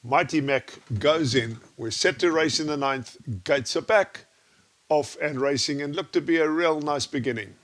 Mighty Mac goes in. We're set to race in the ninth. Gates are back, off and racing, and look to be a real nice beginning.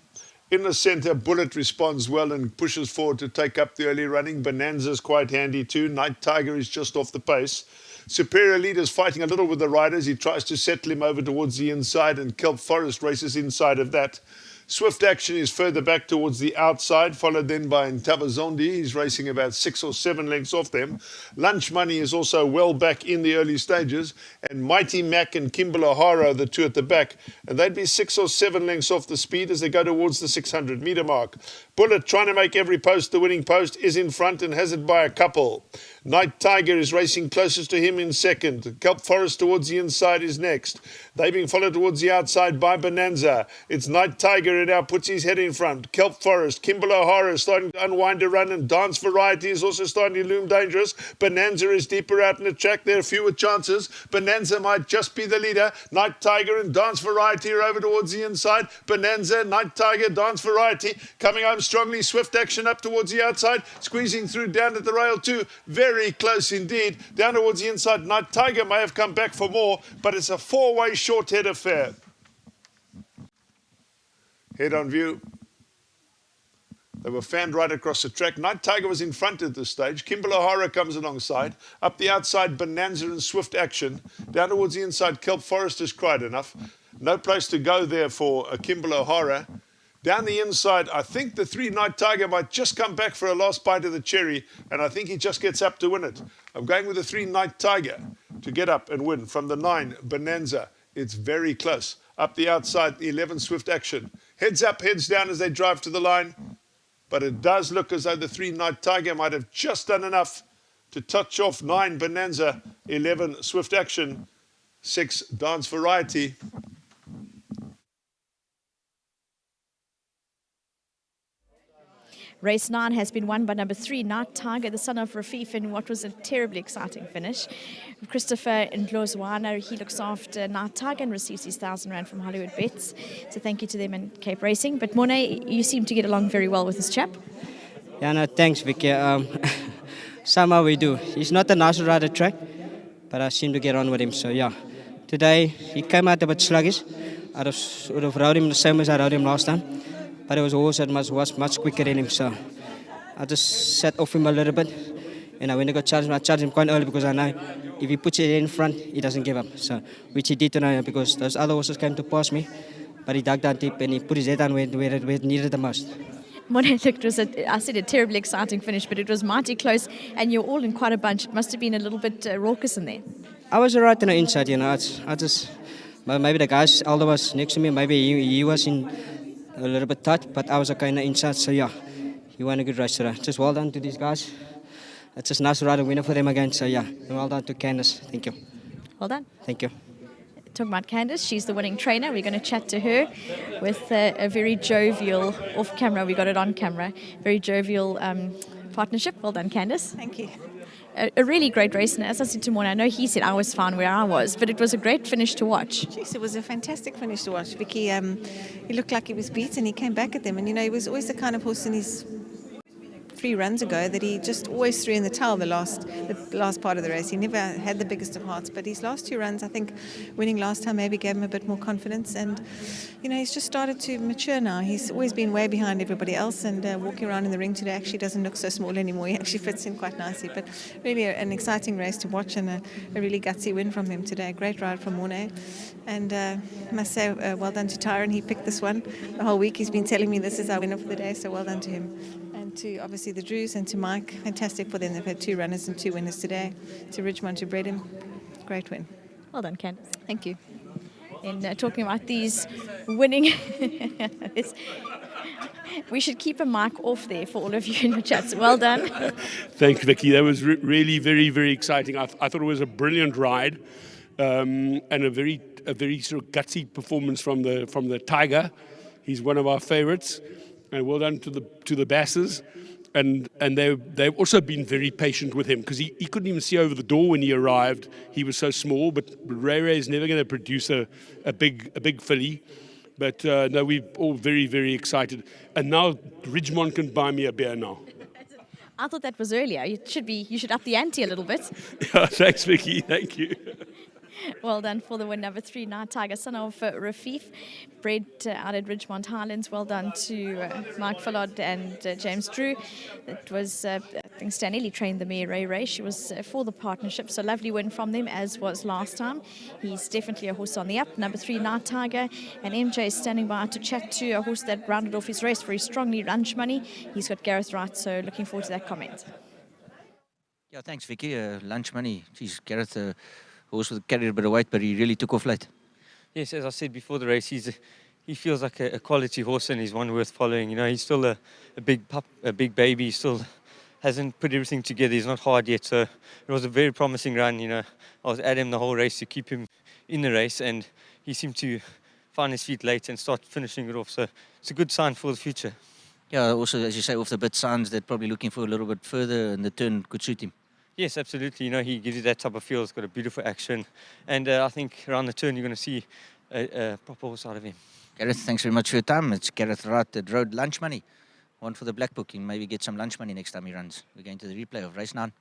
In the centre, Bullet responds well and pushes forward to take up the early running. Bonanza's quite handy too. Night Tiger is just off the pace. Superior Leader's fighting a little with the riders. He tries to settle him over towards the inside, and Kelp Forest races inside of that. Swift Action is further back towards the outside, followed then by Ntabazondi. He's racing about 6 or 7 lengths off them. Lunch Money is also well back in the early stages, and Mighty Mac and Kimble O'Hara are the two at the back, and they'd be 6 or 7 lengths off the speed as they go towards the 600-metre mark. Bullet, trying to make every post the winning post, is in front and has it by a couple. Night Tiger is racing closest to him in second. Kelp Forest towards the inside is next. They're being followed towards the outside by Bonanza. It's Night Tiger who now puts his head in front. Kelp Forest, Kimble O'Hara is starting to unwind a run, and Dance Variety is also starting to loom dangerous. Bonanza is deeper out in the track. There are fewer chances. Bonanza might just be the leader. Night Tiger and Dance Variety are over towards the inside. Bonanza, Night Tiger, Dance Variety coming home strongly. Swift Action up towards the outside, squeezing through down at the rail too. Very close indeed. Down towards the inside, Night Tiger may have come back for more, but it's a four-way short head affair. Head on view. They were fanned right across the track. Night Tiger was in front at this stage. Kimble O'Hara comes alongside. Up the outside, Bonanza and Swift Action. Down towards the inside, Kelp Forest has cried enough. No place to go there for Kimble O'Hara. Down the inside, I think the 3 Night Tiger might just come back for a last bite of the cherry, and I think he just gets up to win it. I'm going with the 3 Night Tiger to get up and win from the 9 Bonanza. It's very close. Up the outside, the 11 Swift Action. Heads up, heads down as they drive to the line. But it does look as though the 3 Night Tiger might have just done enough to touch off 9 Bonanza, 11 Swift Action, 6 Dance Variety. Race 9 has been won by number 3, Night Tiger, the son of Rafif, in what was a terribly exciting finish. Christopher Ndlozwana, he looks after Night Tiger and receives his R1,000 from Hollywood Bets. So thank you to them and Cape Racing. But Morne, you seem to get along very well with this chap. Yeah, no, thanks, Vicky. Somehow we do. He's not a nice rider track, but I seem to get on with him. So yeah, today he came out a bit sluggish. I would have rode him the same as I rode him last time. But it was a horse that was much quicker than him, so I just set off him a little bit. And when I got charged, I charged him quite early because I know if he puts it in front, he doesn't give up. So, which he did tonight because those other horses came to pass me, but he dug down deep and he put his head down where it needed the most. Morne, look, it was I said a terribly exciting finish, but it was mighty close, and you're all in quite a bunch. It must have been a little bit raucous in there. I was right on the inside, you know. I just maybe the guys, Aldo was next to me, maybe he was in a little bit tight, but I was okay on the inside, so yeah, he won a good race today. Just well done to these guys. It's just nice to ride a winner for them again, so yeah, and well done to Candice. Thank you. Well done. Thank you. Talking about Candice, she's the winning trainer. We're going to chat to her with a very jovial, off camera, we got it on camera, very jovial partnership. Well done, Candice. Thank you. A really great race, and as I said to Morne, I know he said I was fine where I was, but it was a great finish to watch. Jeez, it was a fantastic finish to watch. Vicky, he looked like he was beaten. He came back at them, and you know he was always the kind of horse in his 3 runs ago that he just always threw in the towel the last part of the race. He never had the biggest of hearts, but his last 2 runs, I think winning last time maybe gave him a bit more confidence, and you know he's just started to mature now. He's always been way behind everybody else, and walking around in the ring today actually doesn't look so small anymore. He actually fits in quite nicely, but really an exciting race to watch and a really gutsy win from him today. Great ride from Morne, and I must say well done to Tyron. He picked this one the whole week. He's been telling me this is our winner for the day, so well done to him. And to obviously the Drews and to Mike, fantastic for them. They've had 2 runners and 2 winners today. To Richmond, to Bredham, great win. Well done, Candice. Thank you. And talking about these winning, we should keep a mic off there for all of you in your chats. Well done. Thanks, Vicky. That was really very, very exciting. I thought it was a brilliant ride and a very sort of gutsy performance from the Tiger. He's one of our favourites. And well done to the Basses, and they've also been very patient with him because he couldn't even see over the door when he arrived. He was so small, but Ray is never going to produce a big filly. But no, we're all very, very excited. And now Ridgemont can buy me a beer now. I thought that was earlier. You should up the ante a little bit. Yeah, thanks, Vicky. Thank you. Well done for the win, number 3, Night Tiger, son of Rafif, bred out at Ridgemont Highlands. Well done to Mike Fullard and James Drew. It was, I think Stanley trained the mare Ray. She was for the partnership, so lovely win from them, as was last time. He's definitely a horse on the up, number 3, Night Tiger. And MJ is standing by to chat to a horse that rounded off his race very strongly, Lunch Money. He's got Gareth Wright, so looking forward to that comment. Yeah, thanks, Vicky. Lunch Money. Geez, Gareth horse carried a bit of weight, but he really took off late. Yes, as I said before the race, he feels like a quality horse and he's one worth following. You know, he's still a big pup, a big baby. He still hasn't put everything together. He's not hard yet. So it was a very promising run. You know, I was at him the whole race to keep him in the race, and he seemed to find his feet late and start finishing it off. So it's a good sign for the future. Yeah, also, as you say, off the bit, signs that probably looking for a little bit further, and the turn could suit him. Yes, absolutely. You know, he gives you that type of feel. He's got a beautiful action. And I think around the turn, you're going to see a proper horse out of him. Gareth, thanks very much for your time. It's Gareth Wright that rode Lunch Money. One for the Black Book, and maybe get some lunch money next time he runs. We're going to the replay of race 9.